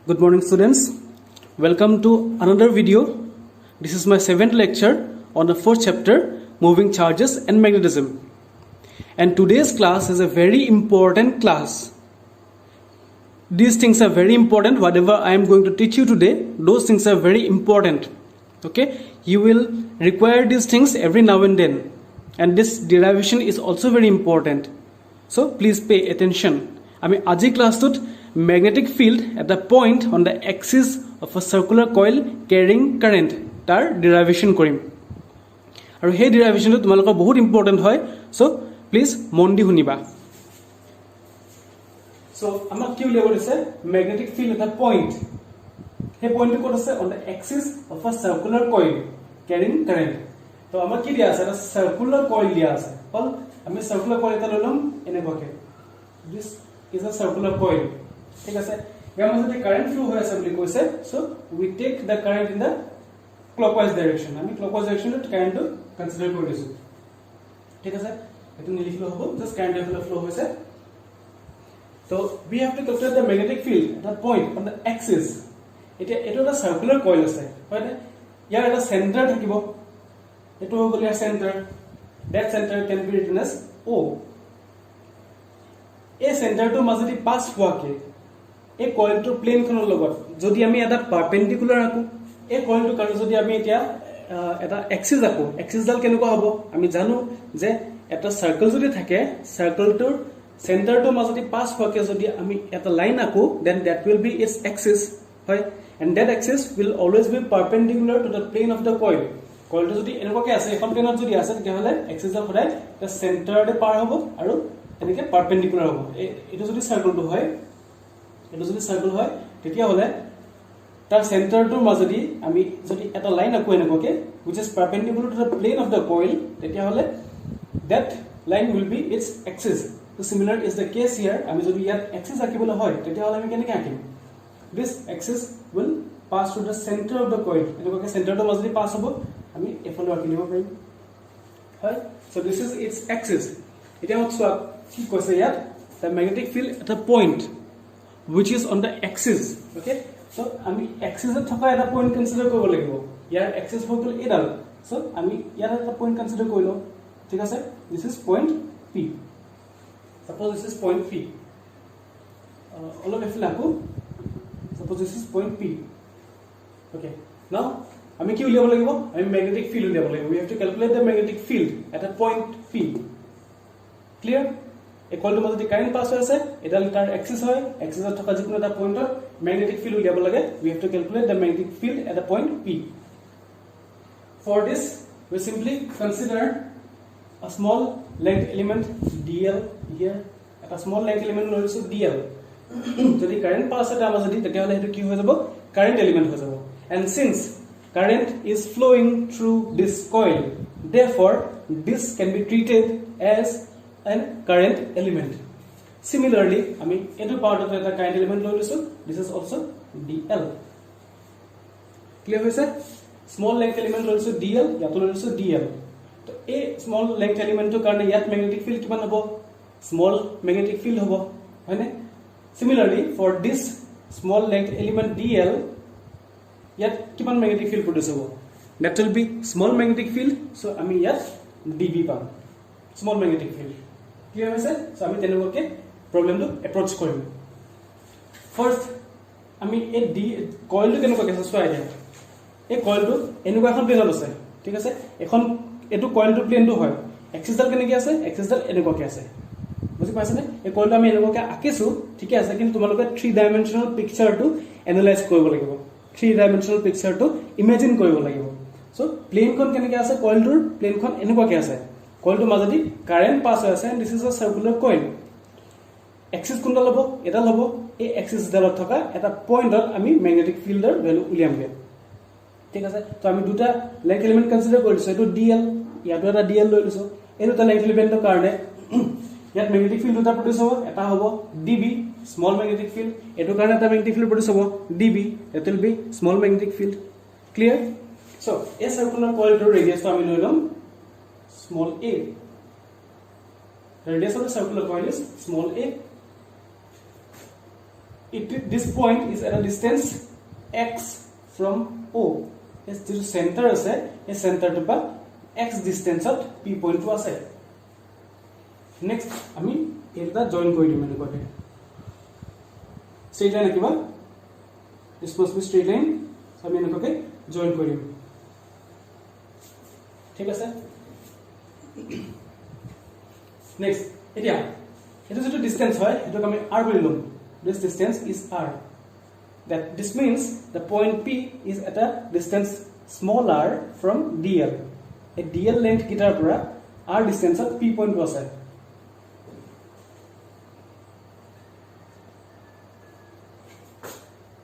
Good morning, students. Welcome to another video. This is my 7th lecture on the 4th chapter, Moving Charges and Magnetism. And today's class is a very important class. These things are very important. Whatever I am going to teach you today, those things are very important. Okay? You will require these things every now and then. And this derivation is also very important. So please pay attention. I mean, আজি class magnetic field at the point on the axis of a circular coil carrying current tar derivation কৰিম আৰু সেই derivation টো তোমালোকৰ বহুত important হয় so please মন দি শুনিবা so আমাক কি উলিয়াব দিছে magnetic field at a point সেই পইণ্টটো ক'ত আছে on the axis of a circular coil carrying current তো আমাক কি দিয়া আছে এটা circular coil দিয়া আছে হল আমি circular coil এটা ললম এনেকুৱাকে this is a circular coil ঠিক আছে ইয়াৰ মাজতে কারেন্ট ফ্লো হৈ আছে বুলি কৈছে so we take the current in the clockwise direction আমি ক্লকৱাইজ ডাইৰেকশনত কাৰেন্টটো কনসিডাৰ কৰি দিছো ঠিক আছে এটো নিলিখিলো হ'ব জাস্ট কারেন্ট এফলো ফ্লো হৈছে so we have to calculate the magnetic field at that point on the axis এটা এটা সার্কুলার কয়েল আছে হয়নে ইয়াৰ এটা সেন্টাৰ থাকিব এটো হৈ গ'ল ইয়াৰ centre that center can be written as O এই সেন্টাৰটো মাজেদি পাস হোৱাকে এই কয়েলটোৰ প্লেনখনৰ লগত যদি আমি এটা পাৰপেন্ডিকুলাৰ ৰাখো এই কয়েলটোৰ কাৰণে যদি আমি এতিয়া এটা এক্সিস ৰাখো এক্সিসডাল কেনেকুৱা হ'ব আমি জানো যে এটা সাৰ্কেল যদি থাকে সাৰ্কেলটোৰ সেন্টাৰটো মাজেদি পাস হোৱাকে যদি আমি এটা লাইন ৰাখো then that will be its axis হয় and that axis will always be perpendicular to the plane of the coil কয়েলটো যদি এনেকুৱাকে আছে এখন প্লেনত যদি আছে তেতিয়াহলে এক্সিসডাল সদায় এটা সেন্টাৰতে পাৰ হ'ব আৰু এনেকে পাৰপেন্ডিকুলাৰ হ'ব এটো যদি সাৰ্কেলটো হয় এটো যদি সাৰ্কেল হয় তেতিয়া হলে তাৰ সেন্টাৰটোৰ মাজেদি আমি যদি এটা লাইন আকো এনেকুৱাকে which is perpendicular to the plane of the coil তেতিয়া হলে that line will be its axis so similar is the case here আমি যদি ইয়াত axis আকিবলৈ হয় তেতিয়া হলে আমি কেনেকৈ আকিম this axis will pass through the center of the coil এনেকুৱাকে সেন্টাৰটোৰ মাজেদি পাস হ'ব আমি এফালে আকি লিব পাৰিম হয় so this is its axis এতিয়া মোক চোৱা কি কৈছে ইয়াত the magnetic field at a point which is on the axis okay so আমি axis এ থকা এটা পয়েন্ট কনসিডার কৰিব লাগিব ইয়াৰ axis হৈ গল এডাল so আমি ইয়াৰ এটা পয়েন্ট কনসিডাৰ কৰিলো ঠিক আছে this is point P suppose this is point P all of it লাগো suppose this is point P okay now আমি কি উলিয়াব লাগিব আমি magnetic field উলিয়াব লাগিব we have to calculate the magnetic field at a point P clear equal to মাজেদি current pass হৈ আছে এডাল তাৰ এক্সিস হয় এক্সিসত থকা যিকোনো এটা পয়েন্টত ম্যাগনেটিক ফিল্ড উলিয়াব লাগে we have to calculate the magnetic field at a point P for this we simply consider a small length element dl here এটা small length element লৈছো dl যদি কারেন্ট পাস এটা মাজেদি তেতিয়া হলে এটো কি হৈ যাব কারেন্ট এলিমেন্ট হৈ যাব and since current is flowing through this coil therefore this can be treated as an current element similarly ami etu part of the current element loi lisu this is also dl clear hoise small length element loi lisu dl yato loi lisu dl to a small length element to karone yat magnetic field kiman hobo small magnetic field hobo hoine similarly for this small length element dl yat kiman magnetic field produce hobo that will be small magnetic field so ami yat db pam small magnetic field clear hoise so ami tenuke problem to approach korim first ami a d coil to kenuka kesa so idea a coil to enuka ekhon plane ase thik ase ekhon etu coil to plane to hoy axis dal keneki ase axis dal enuka ke ase বুজি পাইছনে এই coil to ami enuka akisu thik ase কিন্তু তোমালোকে 3 dimensional picture to analyze কৰিব লাগিব 3 dimensional picture to imagine কৰিব লাগিব so plane kon keneki ase coil tur plane kon enuka ke ase coil to মাজেদি কারেন্ট পাস হৈ আছে and this is a circular coil axis কোনটা লব এটা লব এই axis ডালত থকা এটা পয়েন্টত আমি ম্যাগনেটিক ফিল্ডৰ ভ্যালু উলিয়ামগে ঠিক আছে তো আমি দুটা লেংথ এলিমেন্ট কনসিডাৰ কৰিছো এটো dl ইয়াটো এটা dl লৈ লৈছো এই দুটা লেংথ এলিমেন্টৰ কাৰণে ইয়াত ম্যাগনেটিক ফিল্ড দুটা প্ৰডিউস হ'ব এটা হ'ব db স্মল ম্যাগনেটিক ফিল্ড এটো কাৰণে এটা ম্যাগনেটিক ফিল্ড প্ৰডিউস হ'ব db that will be small magnetic field clear so a circular coil to radius to আমি লৈ লম small a the radius of the circular coil is small a this point is at a distance x from O. Yes, the center is a center to pa x distance at P point to ase. Next, I mean, এটা join কৰি দিম এনেকৈ straight line কিবা this must be straight line, so আমি এনেকৈ join কৰি দিম ঠিক আছে next এতিয়া এটা যেটো distance হয় এটো আমি r বুলি লম this distance is r that this means the point P is at a distance small r from dl a dl length gitar pura r distance at P point was at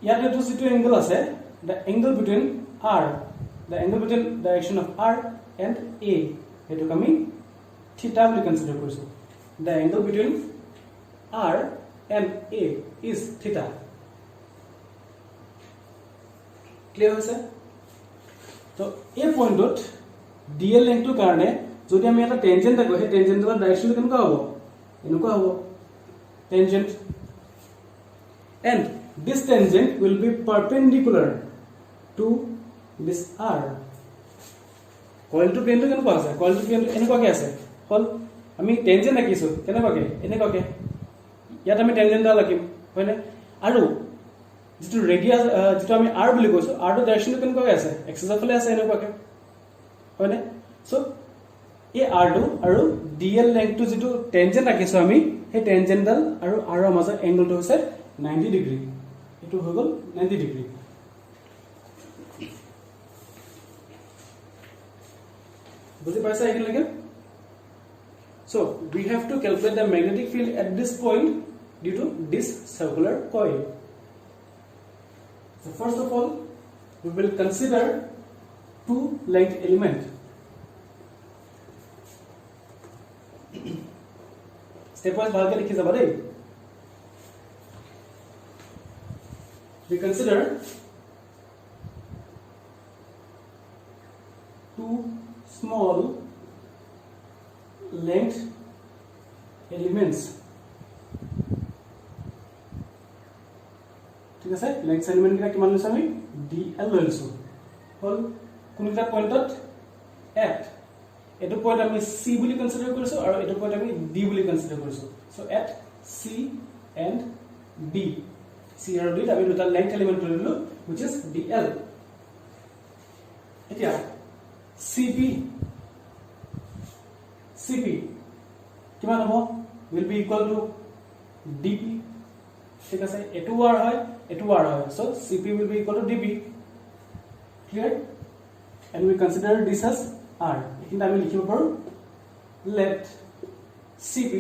ইয়াত এটো যেটো angle আছে the angle between r the angle between direction of r and a এটো আমি theta বুলি consider কৰিছো the angle between r and a is theta clear হৈছে তো এই পয়েন্টত dl length ৰ কাৰণে যদি আমি এটা টেনজেন্ট দেখো সেই টেনজেন্টৰ ডাইৰেকশন কেনেকুৱা হ'ব এনেকুৱা হ'ব tangent and this tangent will be perpendicular to this r coil to plane to কেনেকুৱা আছে coil to plane এনেকুৱাকে আছে হল আমি টেনজেন্ট ৰাখিছো কেনেকুৱাকে এনেকুৱাকে ইয়াত আমি টেনজেন্ট দা ৰাখিম হয়নে আৰু যেটো ৰেডিয়াস যেটো আমি r বুলি কৈছো r ৰ ডাইৰেকশন কেনেকুৱাকে আছে এক্সিস ফালে আছে এনেকুৱাকে হয়নে সো এই r টো আৰু dl length টো যেটো টেনজেন্ট ৰাখিছো আমি সেই টেনজেন্ট ডাল আৰু r ৰ মাজৰ এংগলটো হৈছে 90 ডিগ্ৰী এটো হৈ গল 90 ডিগ্ৰী বুজি পাইছা একেলগে so we have to calculate the magnetic field at this point due to this circular coil so first of all we will consider two length element stepwise bhalke likhi jaba dei we consider two small length elements ঠিক আছে length element কিটা কিমান লৈছো আমি dl লৈছো হল কোনটা পয়েন্টত at এটো point আমি c বুলি কনসিডার কৰিছো আৰু এটো পয়েন্ট আমি d বুলি কনসিডাৰ কৰিছো so at c and d c আৰু d আমি দুটা length element ললো which is dl এতিয়া cp কিমান হ'ব will be equal to dp ঠিক আছে এটো r হয় so cp will be equal to dp clear and we consider this as r এখানে আমি লিখিব পাৰো let cp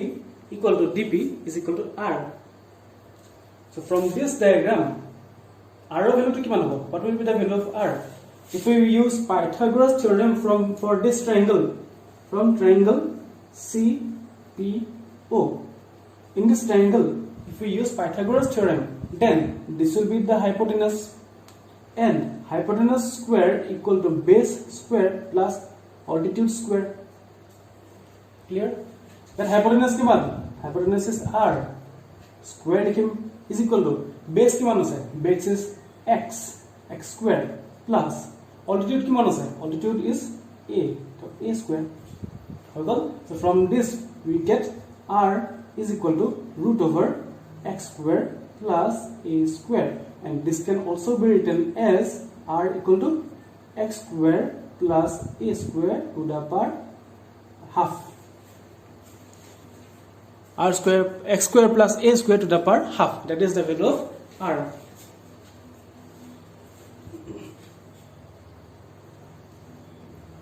equal to dp is equal to r so from this diagram r ৰ value কিমান হ'ব what will be the value of r if we use Pythagoras theorem for this triangle from triangle CPO in this triangle if we use Pythagoras theorem then this will be the hypotenuse and hypotenuse square equal to base square plus altitude square clear then hypotenuse kiman hypotenuse is r square is equal to base kiman ase base is x square plus altitude kiman ase altitude is a so a square so from this we get r is equal to root over x square plus a square and this can also be written as r equal to x square plus a square to the power half r square x square plus a square to the power half that is the value of r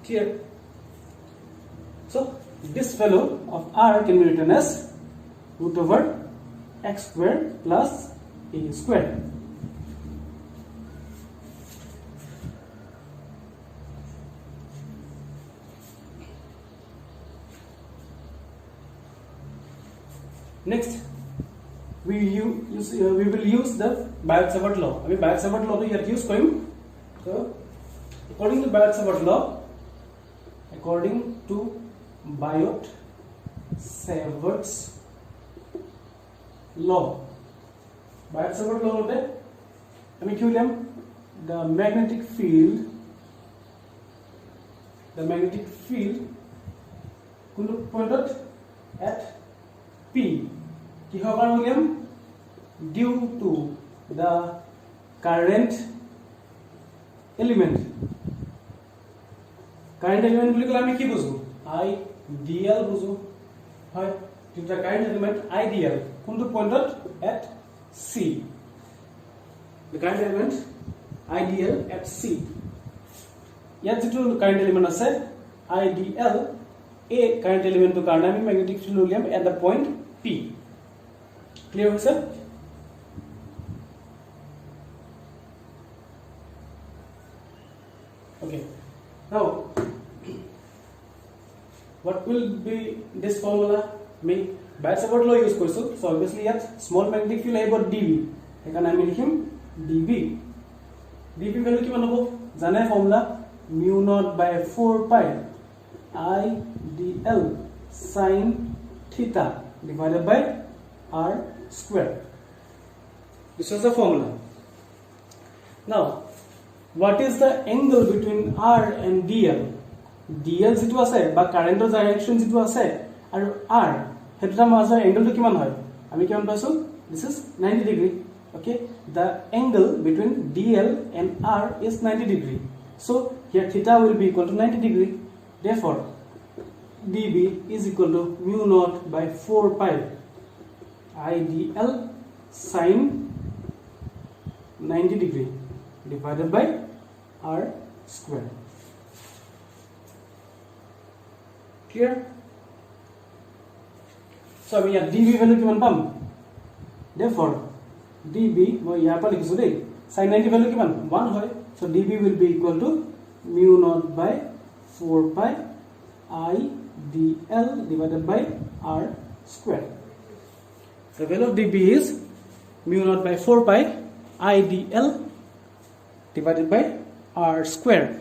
clear so this value of r can be written as root over x square plus a square next we will use the Biot-Savart law আমি Biot-Savart law to here use কৰিম so according to Biot-Savart law Biot-Savart's law Biot Savart লগতে আমি কি উলিয়াম the magnetic field কোনটো পয়েন্টত at p কি হবার উলিয়াম due to the current element বুলি কলে আমি কি বুঝো ideal বুঝো হয় the current element ideal কোনটো পয়েন্টত at c the current element ideal at c ইয়াত যেটো current element আছে ideal a current element to কাৰণে আমি magnetic field উলিয়াম at the point p clear হৈছে okay now what will be this formula me by support law use কৰিছো so obviously ইয়াত small magnetic field আহিব dv এখানে আমি লিখিম dv value কিমান হ'ব জানে formula mu naught by 4 pi I dl sin theta divided by r square. This was the formula. Now, what is the angle between r and dl? dl যেটো আছে বা কাৰেন্টৰ ডাইৰেকশন যেটো আছে আৰু r হেতুটা মাজৰ এংগলটো কিমান হয় আমি কিমান পাইছো this is 90 degree. Okay, the angle between dl and r is 90 degree. So here theta will be equal to 90 degree. Therefore, dB is equal to mu naught by 4 pi I dl sin 90 degree divided by r square. Clear? So we have dB value kiman pam. Therefore, dB moi yaha pa likhisu dei sin 90 value kiman 1 hoy. So dB will be equal to mu naught by 4 pi I dl divided by r square. The value of dB is mu naught by 4 pi I dl divided by r square.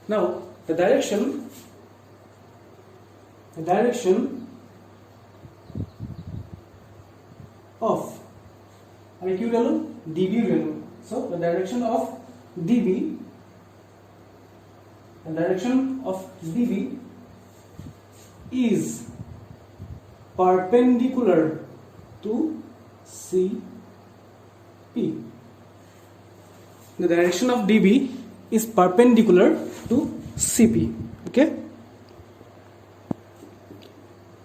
Now the direction of আমি কি ললো dB ললো so the direction of dB is perpendicular to CP. The direction of dB is perpendicular to CP. Okay,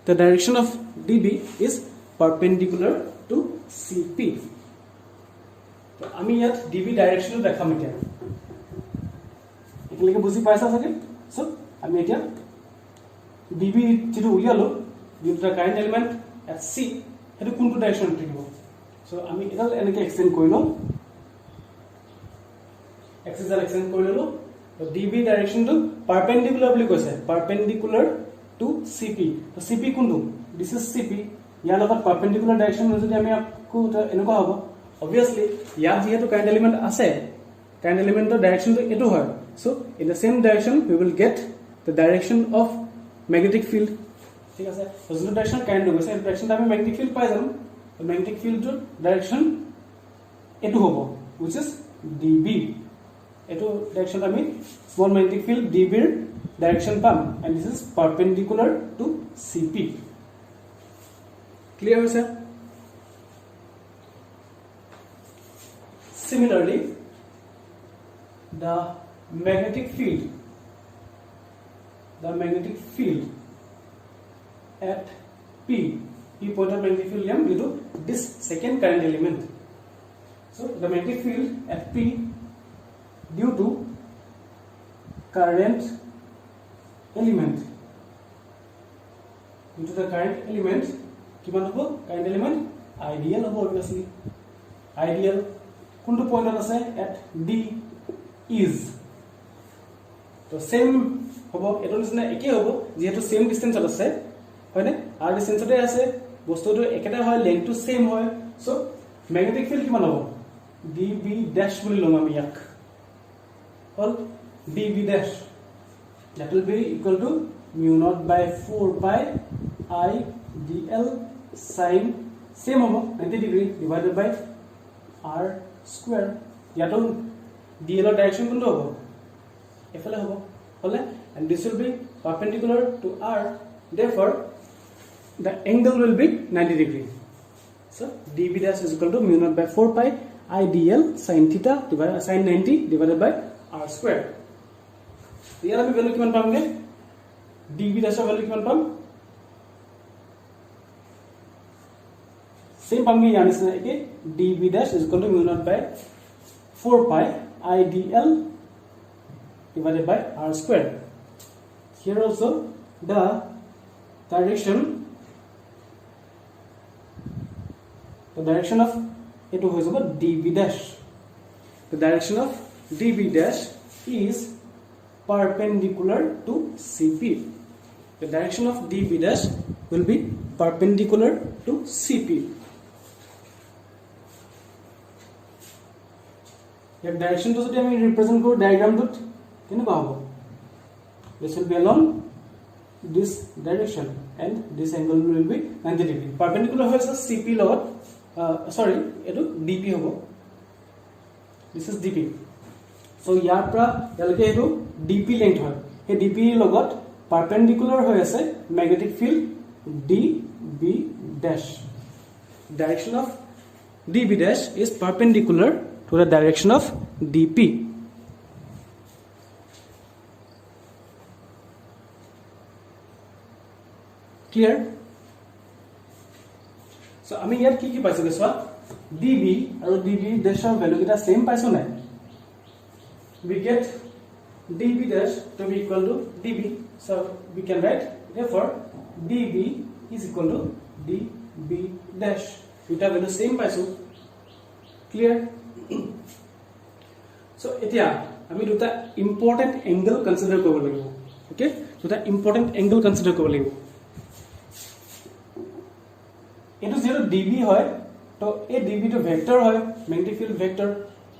the direction of dB is perpendicular to CP. So আমি ইয়াত dB direction দেখাম এতিয়া একেলগে বুজি পাইছা চাগে সো আমি এতিয়া dB যেটো উলিয়ালো দুটা কারেন্ট এলিমেন্ট at c হেতু কোনটো ডাইৰেকশন থাকিব সো আমি এডাল এনেকে এক্সটেন্ড কৰিলো এক্সিস এল এক্সটেন্ড কৰিলো তো dB ডাইৰেকশন টু পাৰপেন্ডিকুলাৰ বুলি কৈছে পাৰপেন্ডিকুলাৰ টু cp তো cp কোনটো দিস ইজ cp ইয়াৰ লগত পাৰপেন্ডিকুলাৰ ডাইৰেকশন যদি আমি আকো এনেকুৱা হ'ব obviously ইয়াত যেহেতু কাৰেন্ট এলিমেন্ট আছে কাৰেন্ট এলিমেন্টৰ ডাইৰেকশনটো এটো হয় so in the same direction we will get the direction of magnetic field ঠিক আছে so যোনটো ডাইৰেকশন কাৰেন্ট গৈছে এই ডাইৰেকশনটা আমি magnetic field পাই যাম the magnetic field ৰ ডাইৰেকশন এটো হ'ব which is dB এটো ডাইৰেকশন আমি small magnetic field dB ৰ ডাইৰেকশন পাম and this is perpendicular to cp clear হৈছে similarly the magnetic field at p point of magnetic field due to this second current element so the magnetic field at p due to current element কিমান হ'ব current element ideal হ'ব obviously ideal কোনটো পয়েন্টত আছে at d is তো same হ'ব এটো নিচিনা একে হ'ব যেহেতু সেম ডিসটেন্সত আছে হয়নে আর ডিসটেন্সতে আছে বস্তুটো একেটা হয় লেন্থটো সেম হয় সো ম্যাগনেটিক ফিল্ড কিমান হ'ব dB ড্যাশ বুলি লম আমি ইয়াক হল dB dash that will be equal to mu naught by 4 pi I dl sin same hobo 90 degree divided by r square yato dl direction kunto hobo efale hobo hole and this will be perpendicular to r, therefore the angle will be 90 degree. So db dash is equal to mu naught by 4 pi I dl sin theta divided sin 90 divided by r square. Here আমি value কিমান পামগে db dash value কিমান পাম same পামগে ইয়াৰ নিচিনা একে db dash is equal to mu naught by 4 pi I dl divided by r square. Here also the direction of it was about db dash. The direction of db dash is perpendicular to cp. The direction of db dash will be perpendicular to cp. If direction to jodi ami represent koro diagram dot kenuka hobo, this will be along this direction and this angle will be 90 degree. Perpendicular hoise cp lot sorry etu dp hobo, this is dp. So yar pra yalke etu dp length hoy, he dp logot perpendicular hoy ase magnetic field db dash. Direction of db dash is perpendicular to the direction of dp. Clear? So আমি ইয়াত কি কি পাইছো গেছৱা db আৰু db dash ৰ value কিটা same পাইছো নাই, we get db dash to be equal to db, so we can write therefore db is equal to db dash. Eta value same পাইছো. Clear? So এতিয়া আমি দুটা ইম্পৰ্টেন্ট এংগল কনসিডাৰ কৰিব লাগিব. ওকে, দুটা ইম্পৰ্টেন্ট এংগল কনসিডাৰ কৰিব লাগিব. এটো যেটো db হয় তো এই db টো ভেক্টৰ হয়, ম্যাগনেটিক ফিল্ড ভেক্টৰ,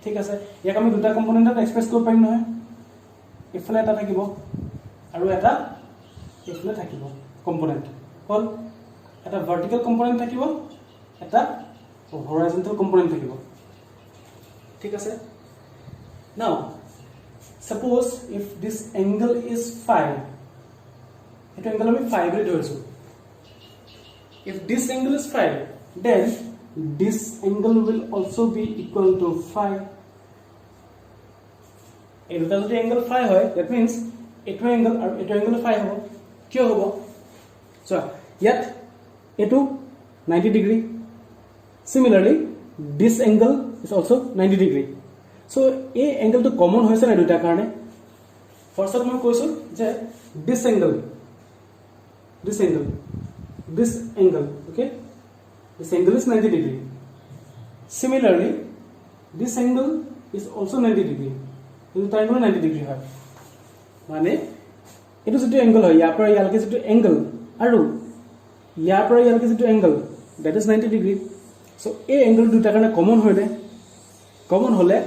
ঠিক আছে. ইয়াক আমি দুটা কম্পোনেন্টত এক্সপ্ৰেস কৰিব পাৰিম নহয়, ইফালে এটা থাকিব আৰু এটা ইফালে থাকিব কম্পোনেন্ট হল, এটা ভাৰ্টিকেল কম্পোনেন্ট থাকিব, এটা হৰাইজন্টাল কম্পোনেন্ট থাকিব, ঠিক আছে. Now suppose if this angle is phi, eto angle ami phi boli dhorisu. If this angle is phi, then this angle will also be equal to phi. If the angle phi hoy, that means eto angle phi hobo. Kyo hobo? So yet eto 90 degree. Similarly this angle is also 90 degree. So a angle to common hoise na duta karone. First of all koisu je this angle, okay, this angle is 90 degree. Similarly this angle is also 90 degree. This angle 90 degree hoy, mane etu jetu angle hoy ya pora yalke jetu angle aru ya pora yalke jetu angle, that is 90 degree. So a angle duta karone common hoy ne, common hole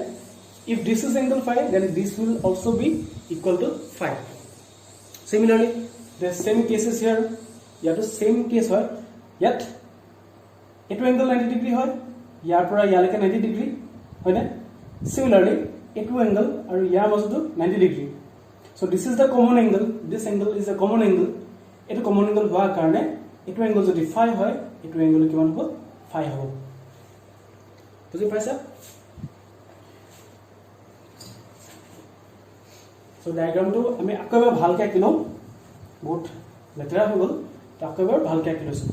if this is angle phi, then this will also be equal to phi. Similarly the same cases here, ya to same case hoy, yet etu angle 90 degree hoy, yar pora yaleke 90 degree hoy na. Similarly etu angle aru yar majoto 90 degree. So this is the common angle, this angle is a common angle. Etu common angle howa karone etu angle jodi phi hoy, etu angle kiman hobo phi hobo. বুজি পাইছা? So diagram to আমি আকবাৰ ভালকে আঁকি লওঁ, বহুত লেতেৰা হৈ গ'ল, তো আকবাৰ ভালকে আঁকি লৈছো.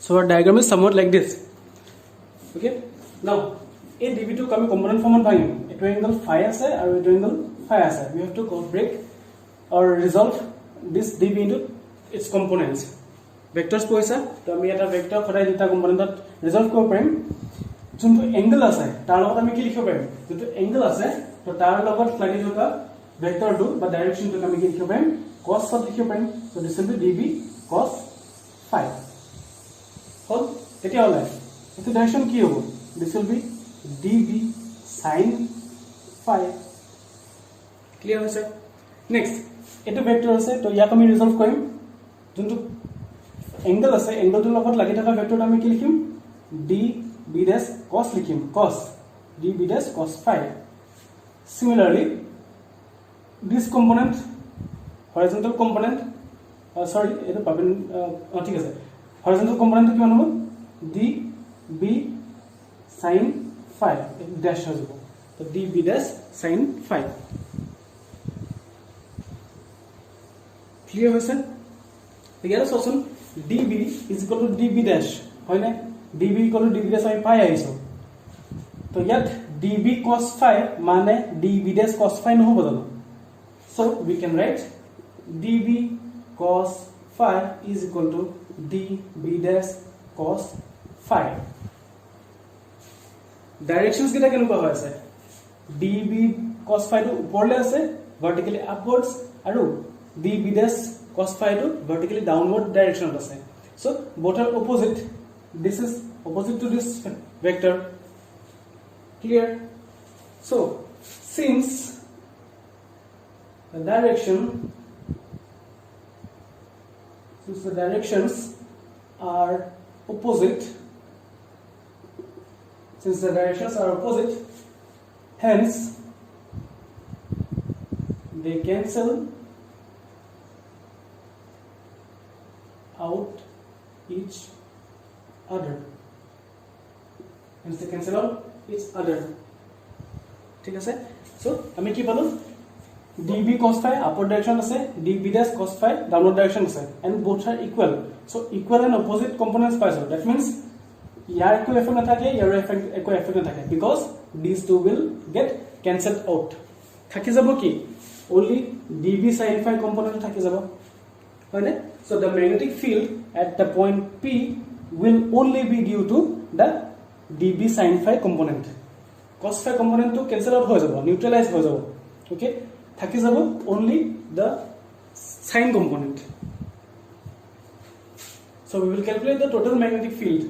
So our diagram is somewhat like this. Okay, now a db to আমি কম্পোনেন্ট ফৰ্মত ভাঙিম. এটো এংগল phi আছে আৰু এটো এংগল phi আছে. We have to break or resolve this db into its components. Vectors poisa to ami eta vector khorai dita component resolve korব পাৰিম. যোনটো angle আছে তাৰ লগত আমি কি লিখিব পাৰিম, যোনটো এংগল আছে তো তাৰ লগত লাগি থকা ভেক্টৰটো বা ডাইৰেকশনটো আমি কি লিখিব পাৰিম, cos of লিখিব পাৰিম. so this will be db cos phi. হল, এতিয়া হলে এটো ডাইৰেকশন কি হ'ব, this will be db sin phi clear হৈছে নেক্সট এটো ভেক্টৰ আছে তো ইয়াক আমি ৰিজলভ কৰিম যোনটো এংগল আছে এংগলটোৰ লগত লাগি থকা ভেক্টৰটো আমি কি লিখিম db dash cos লিখিম cos db dash cos phi similarly this component horizontal component sorry এটা পাবেন ঠিক আছে horizontal component কি মান হ'ব db sin phi dash হৈ যাব তো db dash sin phi clear হৈছে ইয়াৰ সলুশন db = db dash হয় না db = db dash আমি পাই আইছো তো ইয়াত db cos phi মানে db dash cos phi নহব জানো so we can write db cos phi is equal to db dash cos phi directions কেটা কেনেকুৱা হৈ আছে db cos phi টো ওপৰলে আছে vertically upwards আৰু db dash cos phi টো vertically downward direction আছে so both are opposite this is opposite to this vector clear so since the directions are opposite hence they cancel out each other ঠিক আছে so আমি কি পালো db cos phi upward direction আছে db dash cos phi downward direction আছে and both are equal so equal and opposite components পাইছো that means ইয়াৰ একো effect নাথাকে ইয়াৰ একো এফেক্ট নাথাকে because these two will get cancelled out থাকি যাব কি only db sin phi component থাকি যাব হয় না so the magnetic field at the point p will only be due to the db sin phi component cos phi component to cancel out হৈ যাব neutralize হৈ যাব okay থাকি যাব only the sin component so we will calculate the total magnetic field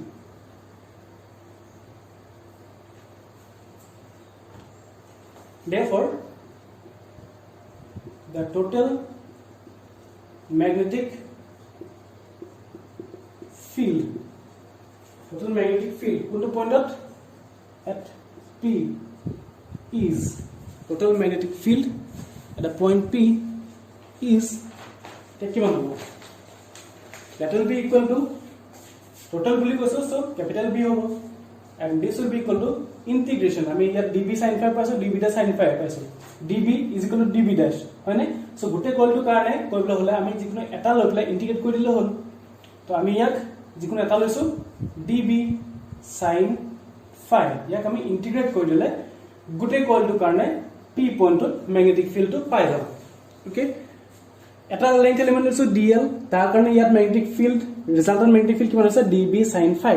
therefore the total magnetic field কোনটো পয়েন্টত at p is total magnetic field at the point p is কিমান হ'ব that will be equal to total বুলি কৈছো so capital B হ'ব and this will be equal to integration আমি ইয়াত db sin phi পাইছো db dash sin phi পাইছো db is equal to db dash হয় না so গুটে কলটো কাৰণে কইবলে হলে আমি যিকোনো এটা লৈ পেলাই ইন্টিগ্ৰেট কৰি দিলে হল তো আমি ইয়াক যিকোনো এটা লৈছো db sin phi ইয়াক আমি ইন্টিগ্ৰেট কৰি দিলে গুটে কলটো কাৰণে p পয়েন্টত ম্যাগনেটিক ফিল্ডটো পাই যাব ওকে এটা লেংথ এলিমেন্ট লৈছো dl তাৰ কাৰণে ইয়াত ম্যাগনেটিক ফিল্ড ৰিজাল্টেন্ট ম্যাগনেটিক ফিল্ড কিমান আছে db sin phi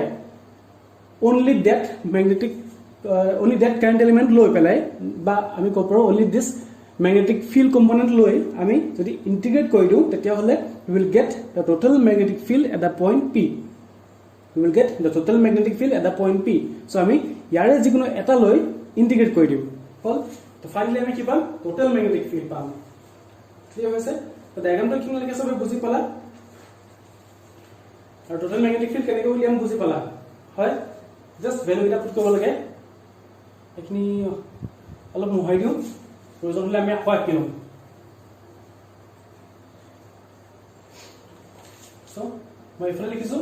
only that current element লৈ পেলাই বা আমি কপৰ only this magnetic field component লৈ আমি যদি ইন্টিগ্ৰেট কৰি দিও তেতিয়া হলে we will get the total magnetic field at the point p so আমি ইয়াৰে যিকোনো এটা লৈ ইন্টিগ্ৰেট কৰি দিও হল তো ফাইনালি আমি কি পাম total magnetic field পাম ক্লিয়াৰ হৈছে তো ডায়াগ্ৰামটো কিমান লাগে সবে বুজি পালা আৰু total magnetic field কেনেকৈ উলিয়াম বুজি পালা হয় জাস্ট ভ্যালু এটা পুট কৰিব লাগে এখিনি অলপ মুহাই দিও প্ৰয়োজন হলে আমি আকৌ আঁকি লম সো মই ইফালে লিখিছো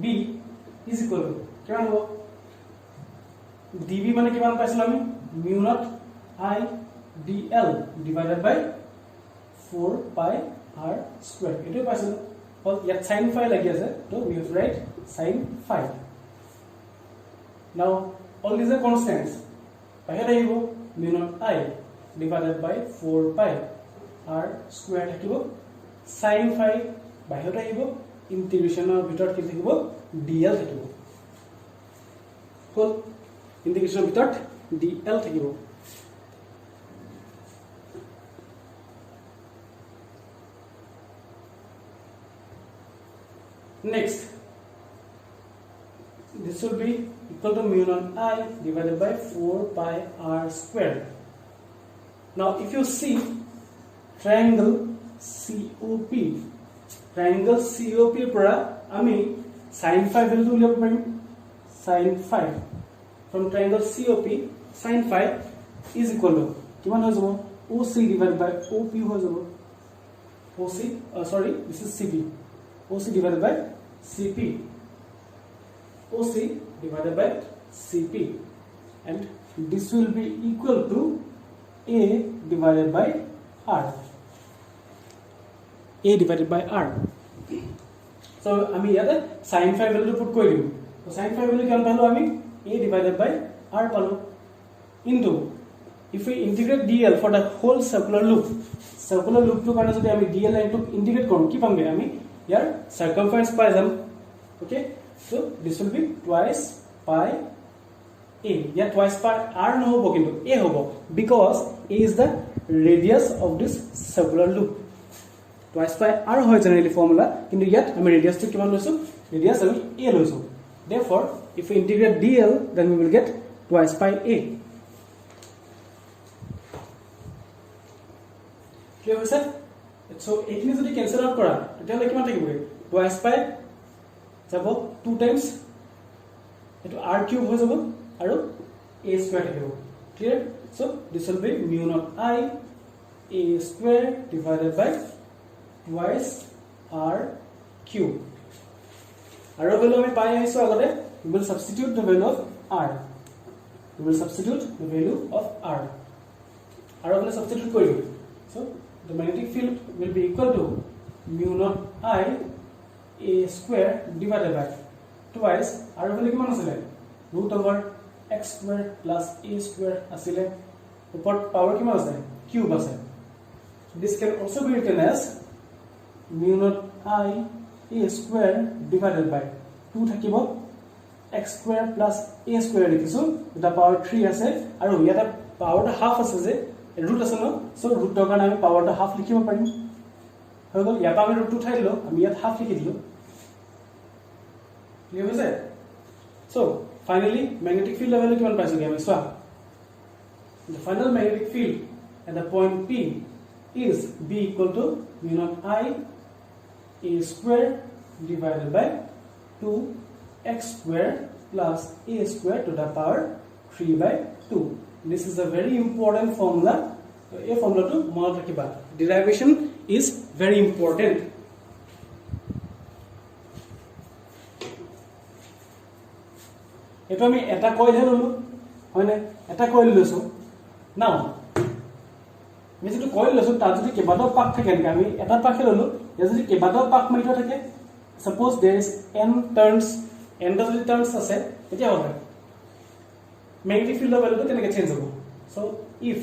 b is equal to কিমান হ'ব db মানে কিমান পাইছিল আমি mu naught I dl divided by 4 pi r square এটো পাইছিল হল ইয়াত sin phi লাগি আছে তো we have write sin phi now all these are constants বাহিৰত আহিব mu naught I divided by 4 pi r square থাকিব sin phi বাহিৰত আহিব ইন্টিগ্ৰেশনৰ ভিতৰত কি থাকিব dl থাকিব হল ইন্টিগ্ৰেশনৰ ভিতৰত dl থাকিব next this will be equal to mu naught I divided by 4 pi r square. Now if you see triangle COP পৰা আমি sin phi value উলিয়াব পাৰিম sin phi from triangle COP sin phi is equal to কিমান হৈ যাব OC divided by OP হৈ যাব OC sorry this is CP OC divided by CP OC divided by CP and this will be equal to A divided by R. A divided by R. So আমি ইয়াতে sin phi value put কৰি দিম তো sin phi value কিমান পালো আমি A divided by R পালো into if we integrate dl for the whole circular loop to কাৰণে যদি আমি dl line to integrate কৰো কি পামগে আমি ইয়াৰ circumference পাই যাম okay so this will be twice pi A. Yeah, twice pi R no hobo kintu A hobo because A is the radius of this circular loop. Twice pi R hoy generally formula kintu yet I radius to kiman loisu radius ami A loisu. Therefore, if we integrate dl then we will get twice pi A. Clear hoise? So ekini jodi cancel out kora tetale kiman thakibo twice pi jabo 2 times eto R cube hoy jabo আৰু a square থাকিব clear so this will be mu naught I a square divided by twice r cube আৰু value আমি পাই আহিছো আগতে we will substitute the value of r আৰু আমি substitute কৰিম so the magnetic field will be equal to mu naught I a square divided by twice আৰু value কিমান আছিল root over x square plus a square asile upor power kiman ase cube ase this can also be written as mu naught I a square divided by 2 thakibo x square plus a square likhisu eta power 3 ase aru yata power ta half ase je root ase no so root to kana ami power ta half likhibo parim hogol yata ami root 2 thai dilo ami yat half likhi dilo clear hoise so finally magnetic field level kiman paise game so the final magnetic field at the point P is B equal to mu naught I a square divided by 2 x square plus a square to the power 3 by 2 this is a very important formula so a formula to mon rakhiba derivation is very important eto ami eta coil helulu hoine eta coil loso now আমি যেটো coil loso ta jodi kebado pak thake enka ami eta pak helulu ya jodi kebado pak maito thake suppose there is n turns n jodi turns ase etia hobe magnetic field value to keneke change hobo so if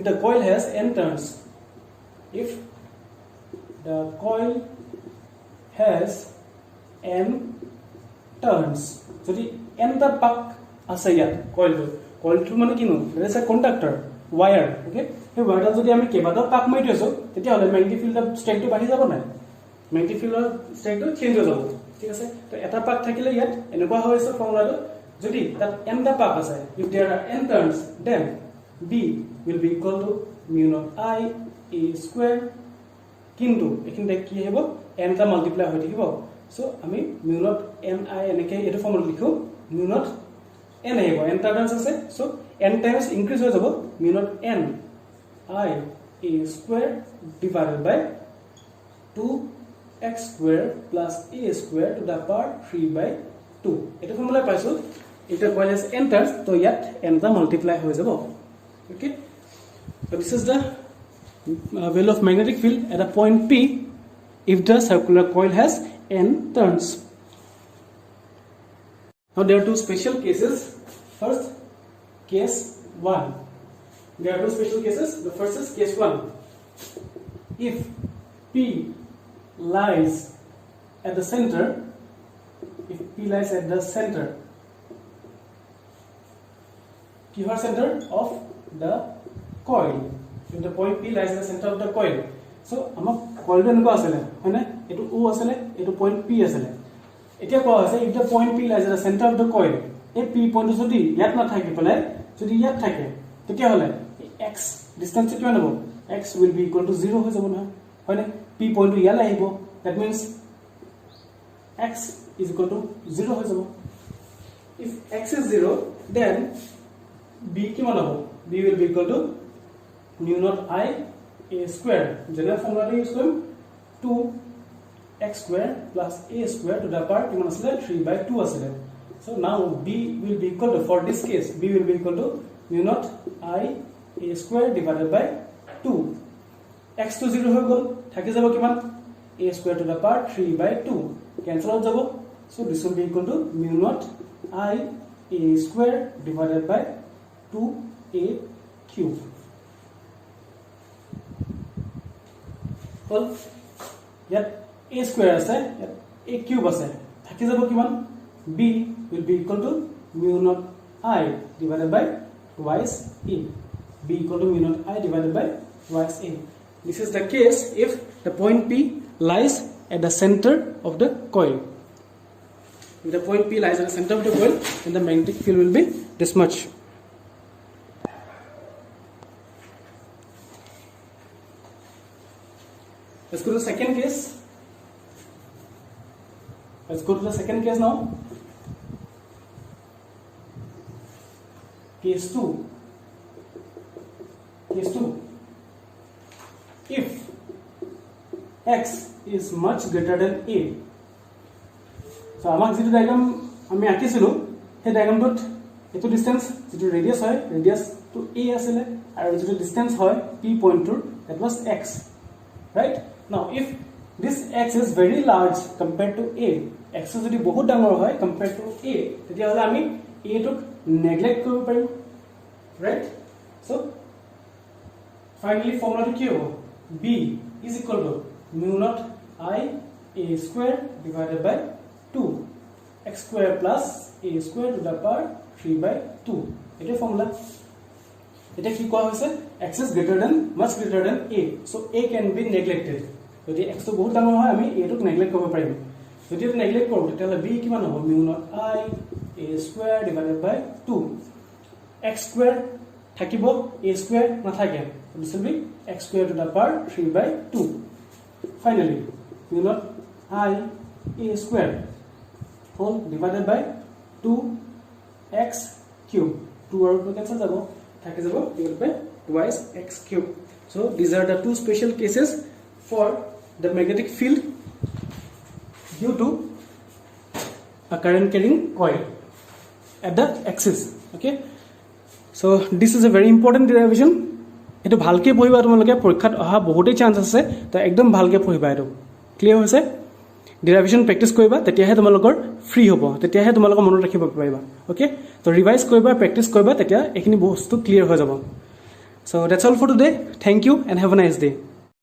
the coil has n turns if the coil has n turns jodi n ta pak ase yat coil to mane kinu there is a conductor wire okay he wire jodi ami kebada pak mai diso tetia hole magnetic field strength to bahi jabo na magnetic field strength to change ho jabo ঠিক আছে তো এটা pak thakile yat enukwa hoise formula to jodi that n ta pak ase if there are n turns then b will be equal to mu naught I a square kintu ekhinte ki hebo n ta multiply hoi thikibo so ami mu naught n I eneke etu formula likho mu naught n hebo n turns ase so n times increase ho jabo mu naught n I a square divided by 2x square plus a square to the power 3 by 2 etu formula paisu eta coil has n turns to yet n ta multiply ho jabo okay so this is the value of magnetic field at a point P if the circular coil has n turns. Now there are two special cases. First, case 1. There are two special cases. The first is case 1. If P lies at the center, Q center of the coil. If the point P lies at the center of the coil. So, our coil is O asale, etu point P asale. এতিয়া কোৱা হৈছে if the point P lies at the center of the coil এই P point যদি ইয়াত না থাকে পেলাই যদি ইয়াত থাকে তেতিয়া হলে x distance কিমান হ'ব x will be equal to 0 হৈ যাব না হয় না P point ইয়ালে আহিব that means x is equal to 0 হৈ যাব if x is 0 then b কিমান হ'ব b will be equal to mu naught I a square general formula use কৰিম 2x square plus a square to the power কিমান আছিল 3/2 আছিল so now b will be equal to for this case b will be equal to mu naught I a square divided by 2 x to 0 হৈ গল থাকি যাব কিমান a square to the power 3/2 cancel out যাব so this will be equal to mu naught I a square divided by 2a cube well yet a square আছে a cube আছে থাকি যাব কিমান b will be equal to mu naught I divided by twice a b equal to mu naught I divided by twice a this is the case if the point P lies at the center of the coil if the point P lies at the center of the coil then the magnetic field will be this much let's go to the second case now case 2 if x is much greater than a so আমাক যেটো diagram আমি আঁকিছিলো সেই ডায়াগ্রামটোত এটো distance যেটো ৰেডিয়াস হয় ৰেডিয়াস two a আছিল আৰু যেটো ডিসটেন্স হয় p পইণ্টৰ that was x right now if this x is very large compared to a x যদি বহুত ডাঙৰ হয় compared to a তেতিয়া হলে আমি a টোক নেগলেক্ট কৰিব পাৰিম right so finally formula to q b is equal to mu naught I a square divided by 2 x square plus a square to the power 3/2 এটা formula এটা কি কোৱা হৈছে x is much greater than a so a can be neglected যদি x তো বহুত ডাঙৰ হয় আমি a টোক নেগলেক্ট কৰিব পাৰিম যদি এটা নেগলেক্ট কৰো তেতিয়াহলে b কিমান হ'ব mu naught I a square divided by 2 x square থাকিব a square নাথাকে this will be x square to the power 3/2 finally mu naught I a square whole divided by 2x cube 2 আৰু 2 cancel যাব থাকি যাব divided by twice x cube so these are the two special cases for the magnetic field due to a current carrying coil at the axis okay so this is a very important derivation এটো ভালকে পঢ়িবা তোমালোকে পৰীক্ষাত অহা বহুতেই chance আছে তো একদম ভালকে পঢ়িবা এটো ক্লিয়াৰ হৈছে ডেৰিভেশ্যন প্ৰেক্টিস কৰিবা তেতিয়াহে তোমালোকৰ ফ্ৰী হ'ব তেতিয়াহে তোমালোকৰ মনত ৰাখিব পাৰিবা ওকে তো ৰিভাইজ কৰিবা প্ৰেক্টিস কৰিবা তেতিয়া এখিনি বস্তু ক্লিয়াৰ হৈ যাব so that's all for today thank you and have a nice day